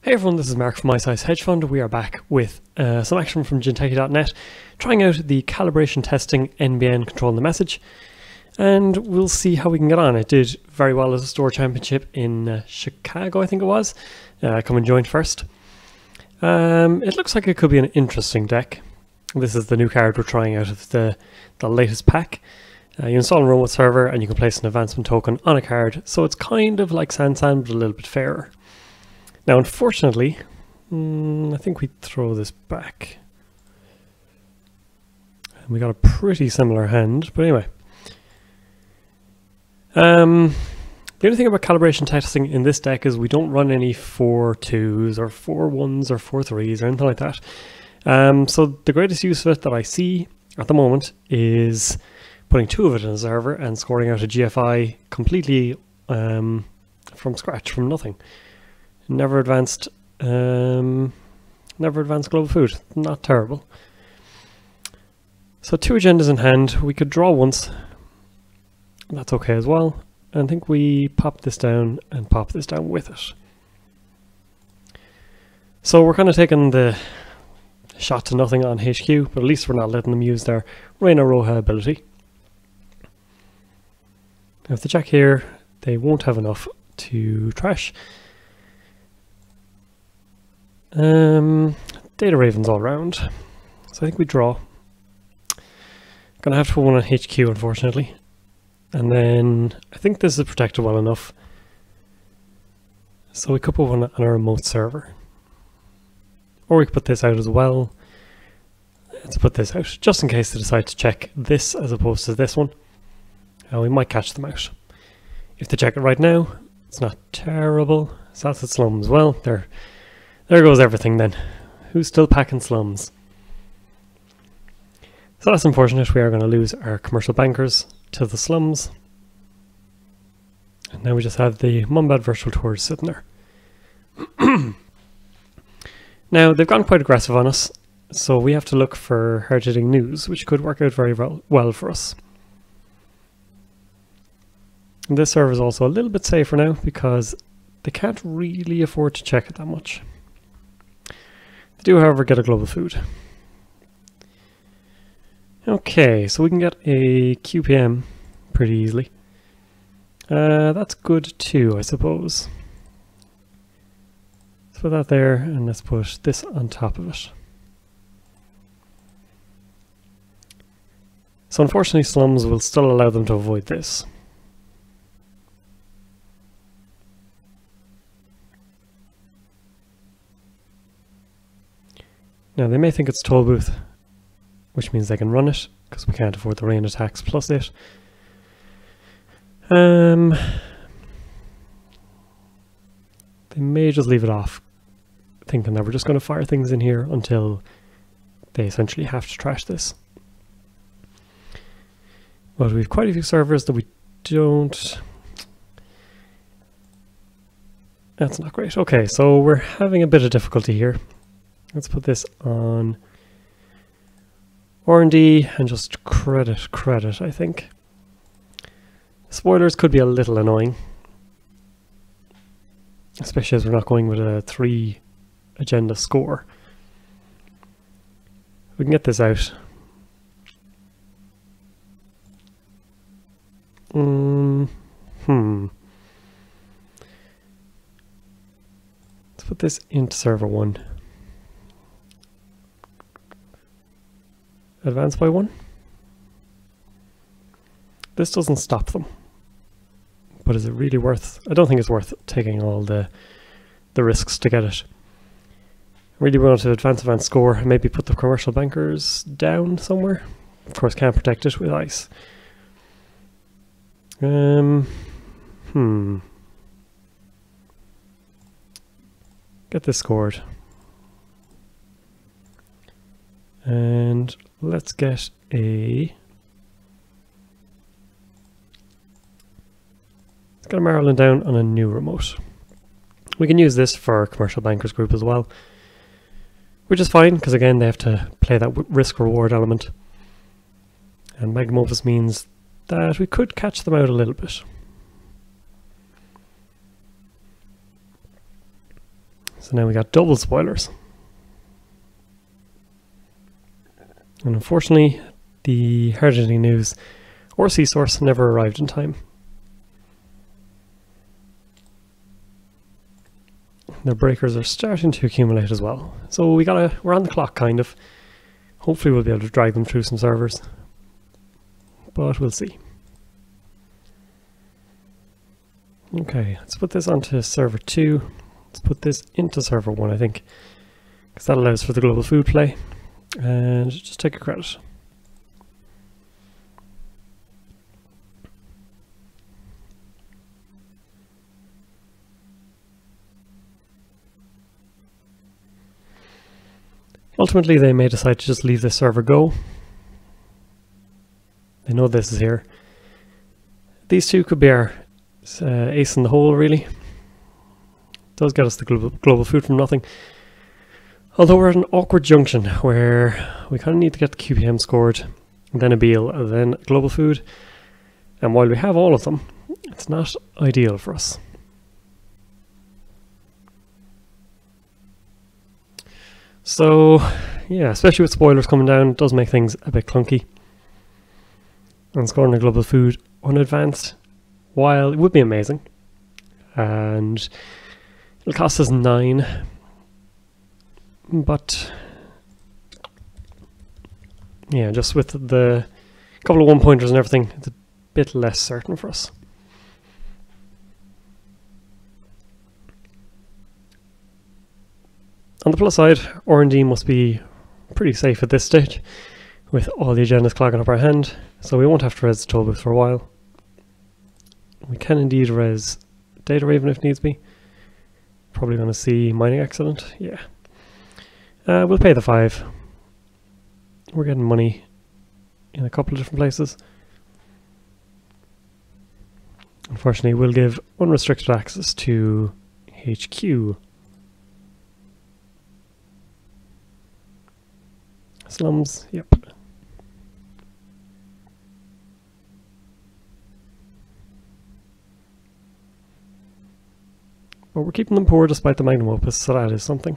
Hey everyone, this is Mark from My Size Hedge Fund. We are back with some action from Gentechie.net, trying out the calibration testing NBN controlling the message, and we'll see how we can get on. It did very well as a store championship in Chicago, I think it was. Coming joint first. It looks like it could be an interesting deck. This is the new card we're trying out of the latest pack. You install a remote server and you can place an advancement token on a card, so it's kind of like Sansan but a little bit fairer. Now, unfortunately, I think we throw this back. And we got a pretty similar hand, but anyway. The only thing about calibration testing in this deck is we don't run any 4-2s or 4-1s or 4-3s or anything like that. So the greatest use of it that I see at the moment is putting 2 of it in a server and scoring out a GFI completely from scratch, from nothing. Never advanced global food. Not terrible. So 2 agendas in hand. We could draw once. That's okay as well. And I think we pop this down and pop this down with it. So we're kind of taking the shot to nothing on HQ, but at least we're not letting them use their Reina Roja ability. Now if they jack here, they won't have enough to trash. Data Ravens all around. So I think we draw. Gonna have to put one on HQ, unfortunately. And then I think this is protected well enough. So we could put one on a remote server. Or we could put this out as well. Let's put this out, just in case they decide to check this as opposed to this one. We might catch them out. If they check it right now, it's not terrible. So that's at slums. Well, there goes everything then. Who's still packing slums? So that's unfortunate. We are going to lose our commercial bankers to the slums. And now we just have the Mumbad virtual tours sitting there. Now, they've gone quite aggressive on us, so we have to look for hard-hitting news, which could work out very well for us. And this server is also a little bit safer now, because they can't really afford to check it that much. They do, however, get a global food. Okay, so we can get a QPM pretty easily. That's good too, I suppose. Let's put that there, and let's put this on top of it. So unfortunately, slums will still allow them to avoid this. Now they may think it's toll booth, which means they can run it, because we can't afford the rain attacks plus it. They may just leave it off, thinking that we're just going to fire things in here until they essentially have to trash this. But we have quite a few servers that we don't... That's not great. Okay, so we're having a bit of difficulty here. Let's put this on R&D and just credit, I think. Spoilers could be a little annoying, especially as we're not going with a 3 agenda score. We can get this out. Let's put this into server 1. Advance by 1. This doesn't stop them. But is it really worth... I don't think it's worth taking all the risks to get it. Really want to advance score and maybe put the commercial bankers down somewhere. Of course, can't protect it with ice. Get this scored. And let's get a... Let's get a Maryland down on a new remote. We can use this for our commercial bankers group as well, which is fine, because again they have to play that risk-reward element. And Megamorphous means that we could catch them out a little bit. So now we got double spoilers. And unfortunately, the hard-hitting news or C-source never arrived in time. The breakers are starting to accumulate as well. So we're on the clock kind of. Hopefully we'll be able to drag them through some servers. But we'll see. Okay, let's put this onto server 2. Let's put this into server 1, I think. Because that allows for the global food play. And just take a credit. Ultimately, they may decide to just leave this server go. They know this is here. These two could be our ace in the hole, really. Does get us the global food from nothing. Although we're at an awkward junction where we kind of need to get the QPM scored, then a Beal, then global food. And while we have all of them, it's not ideal for us. So, yeah, especially with spoilers coming down, it does make things a bit clunky. And scoring a global food unadvanced, while it would be amazing, and it'll cost us 9, but yeah, just with the couple of 1-pointers and everything, it's a bit less certain for us. On the plus side, R&D must be pretty safe at this stage, with all the agendas clogging up our hand, so we won't have to res the toll booth for a while. We can indeed res Data Raven if needs be. Probably going to see mining accident, yeah. We'll pay the 5. We're getting money in a couple of different places. Unfortunately, we'll give unrestricted access to HQ. Slums, yep. But we're keeping them poor despite the magnum opus, so that is something.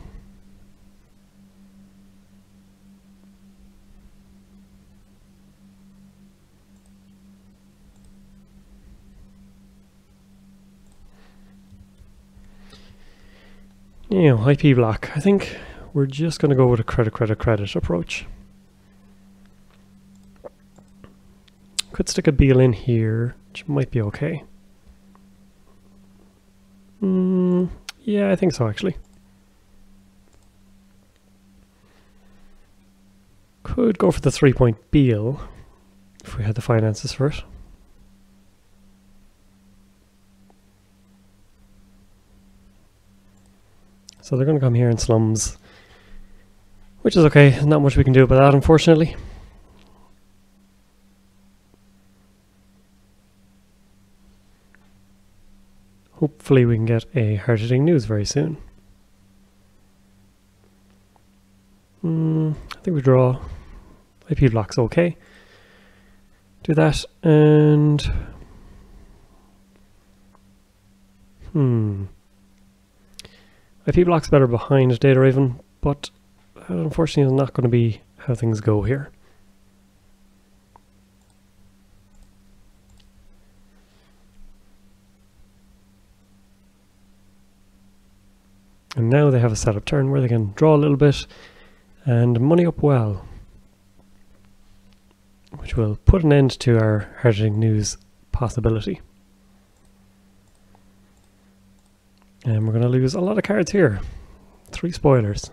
You know, IP block. I think we're just going to go with a credit approach. Could stick a Beal in here, which might be okay. Yeah, I think so actually. Could go for the 3-point Beal if we had the finances for it. So they're going to come here in slums, which is okay. Not much we can do about that, unfortunately. Hopefully we can get a hard-hitting news very soon. I think we draw. IP block's okay. Do that, and IP block's better behind Data Raven, but that unfortunately is not going to be how things go here. And now they have a setup turn where they can draw a little bit and money up well, which will put an end to our hard-hitting news possibility. And we're going to lose a lot of cards here. 3 spoilers.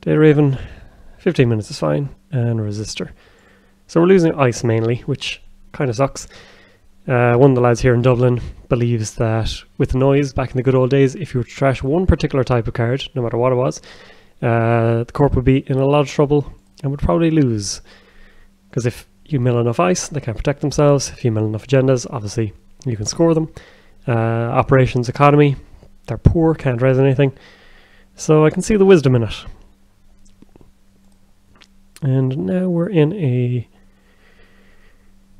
Data Raven, 15 minutes is fine, and Resistor. So we're losing ice mainly, which kind of sucks. One of the lads here in Dublin believes that with the noise back in the good old days, if you were to trash one particular type of card, no matter what it was, the corp would be in a lot of trouble and would probably lose. Because if you mill enough ice, they can't protect themselves. If you mill enough agendas, obviously you can score them. Operations economy, they're poor, can't raise anything. So I can see the wisdom in it. And now we're in a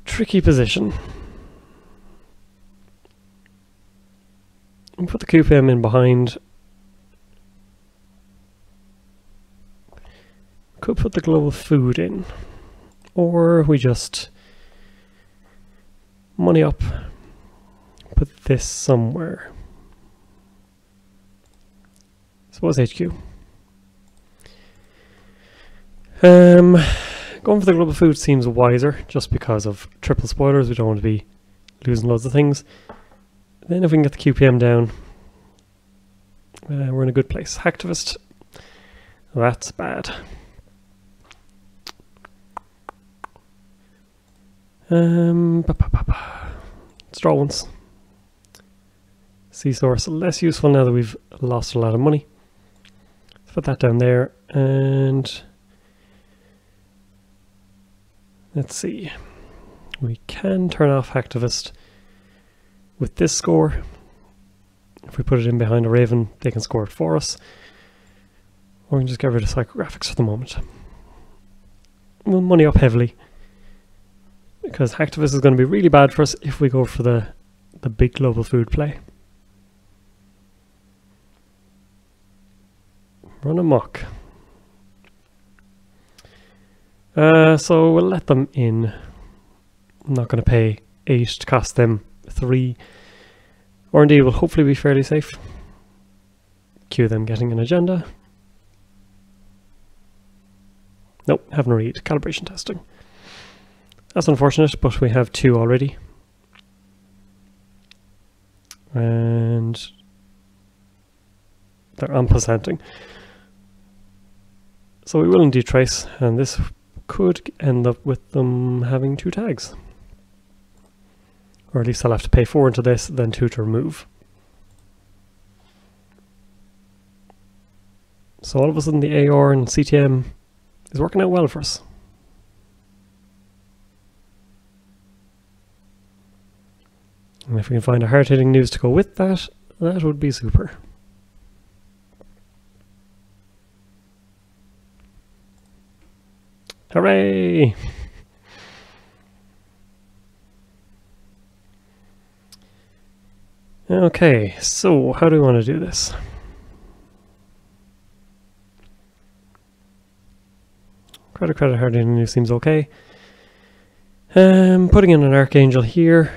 tricky position. and put the CtM in behind. Could put the global food in, or we just money up, put this somewhere. Suppose HQ. Going for the global food seems wiser, just because of triple spoilers. We don't want to be losing loads of things. Then if we can get the CtM down, we're in a good place. Hacktivist, that's bad. Straw ones. C-source, less useful now that we've lost a lot of money. Let's put that down there, and let's see. We can turn off Hacktivist with this score. If we put it in behind a Raven, they can score it for us. Or we can just get rid of psychographics for the moment. We'll money up heavily, because Hacktivist is going to be really bad for us if we go for the big global food play. Run amok. So we'll let them in. I'm not going to pay 8 to cost them 3. Or indeed, will hopefully be fairly safe. Cue them getting an agenda. Nope, haven't read. Calibration testing. That's unfortunate, but we have 2 already. And they're unpresenting. So we will indeed trace, and this could end up with them having 2 tags. Or at least I'll have to pay 4 into this, then 2 to remove. So all of a sudden the AR and CtM is working out well for us. And if we can find a hard-hitting news to go with that, that would be super. Hooray! Okay, so how do we want to do this? Credit hard-hitting news seems okay. Putting in an Archangel here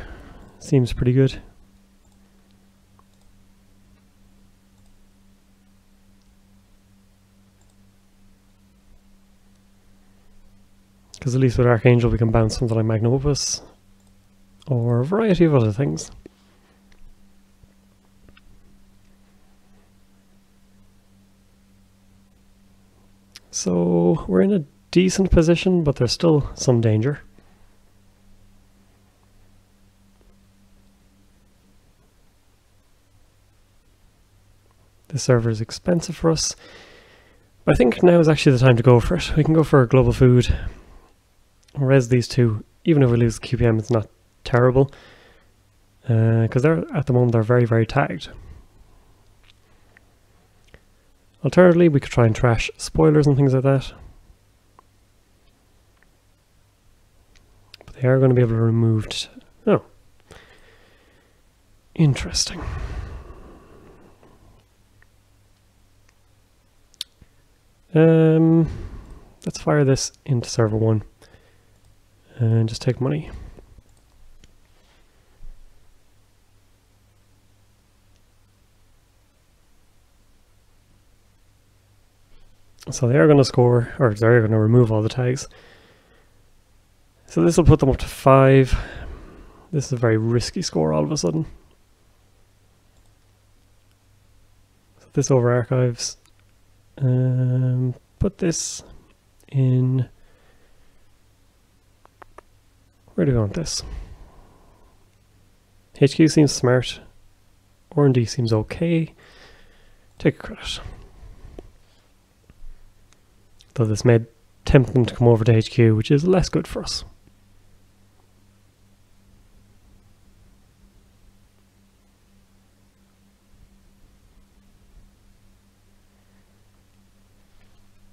seems pretty good. Because at least with Archangel we can bounce something like Magnum Opus or a variety of other things. So we're in a decent position, but there's still some danger. This server is expensive for us, but I think now is actually the time to go for it. We can go for a global food, res these 2. Even if we lose the CtM, it's not terrible, because they're at the moment they're very, very tagged. Alternatively, we could try and trash spoilers and things like that, but they are going to be able to be removed. Oh, interesting. Let's fire this into server 1 and just take money. So they are going to score, or they're going to remove all the tags. So this will put them up to 5. This is a very risky score all of a sudden. So this over archives. Put this in. Where do we want this? HQ seems smart. R&D seems okay. Take a credit. Though this may tempt them to come over to HQ, which is less good for us.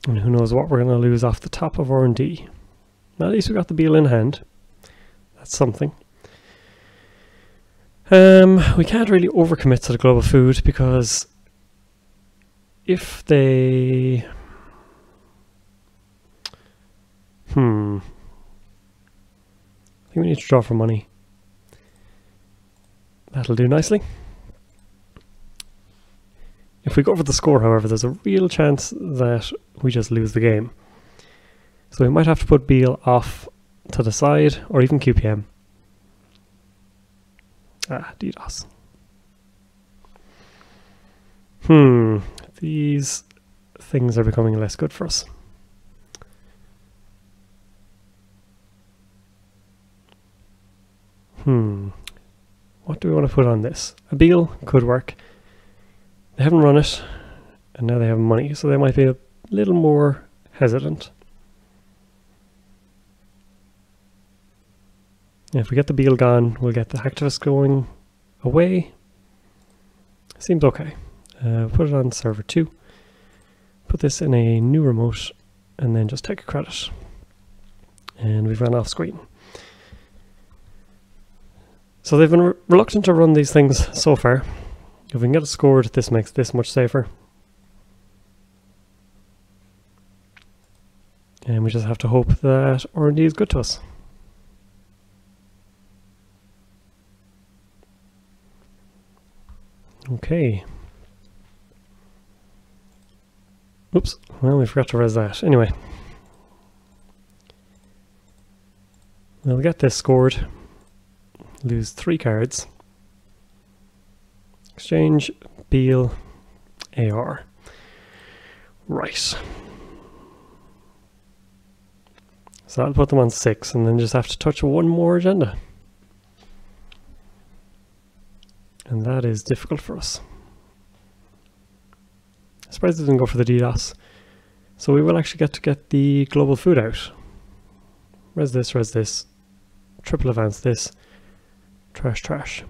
And who knows what we're going to lose off the top of R&D. At least we got the Beal in hand. That's something. We can't really overcommit to the global food because if they... I think we need to draw for money. That'll do nicely. If we go for the score, however, there's a real chance that we just lose the game. So we might have to put Beal off to the side, or even QPM. DDoS. These things are becoming less good for us. What do we want to put on this? A Beal could work. They haven't run it, and now they have money, so they might be a little more hesitant. If we get the Beal gone, we'll get the activist going away. Seems okay. Put it on server 2. Put this in a new remote, and then just take a credit. And we've run off screen. So they've been reluctant to run these things so far. If we can get it scored, this makes this much safer. And we just have to hope that R&D is good to us. Okay. Oops, well, we forgot to res that. Anyway. We'll get this scored. Lose 3 cards. Exchange, Beal, AR. Right. So that'll put them on 6, and then just have to touch one more agenda. And that is difficult for us. I'm surprised it didn't go for the DDoS. So we will actually get the global food out. Res this. Triple advance this. Trash.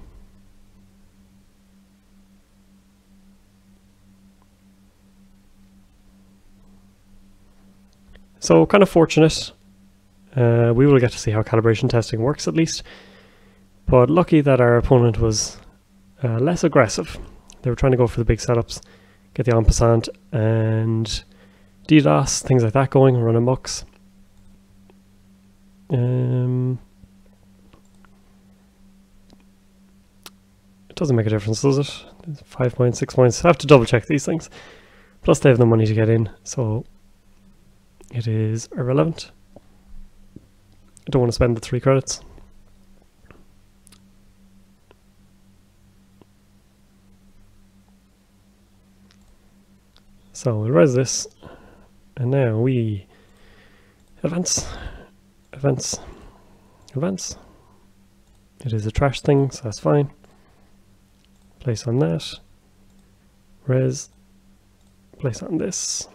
So kind of fortunate. We will get to see how calibration testing works at least. But lucky that our opponent was less aggressive. They were trying to go for the big setups, get the en passant and DDoS, things like that going, run amucks. It doesn't make a difference, does it? 5 points, 6 points. I have to double check these things. Plus they have the money to get in, so it is irrelevant. I don't want to spend the 3 credits. So we'll res this, and now we advance. It is a trash thing, so that's fine. Place on that. Res. Place on this.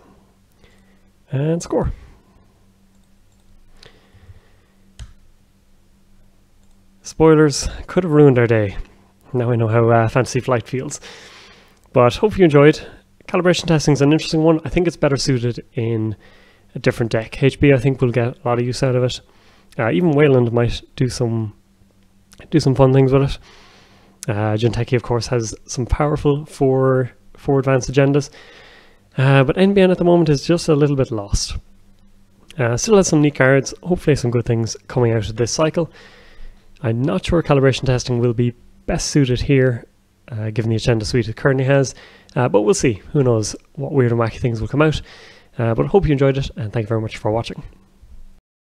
And score. Spoilers, could have ruined our day. Now I know how Fantasy Flight feels. But hope you enjoyed. Calibration testing is an interesting one. I think it's better suited in a different deck. HB, I think, will get a lot of use out of it. Even Wayland might do some fun things with it. Jinteki, of course, has some powerful four advanced agendas. But NBN at the moment is just a little bit lost. Still has some neat cards, hopefully some good things coming out of this cycle. I'm not sure calibration testing will be best suited here, given the agenda suite it currently has, but we'll see. Who knows what weird and wacky things will come out. But I hope you enjoyed it, and thank you very much for watching.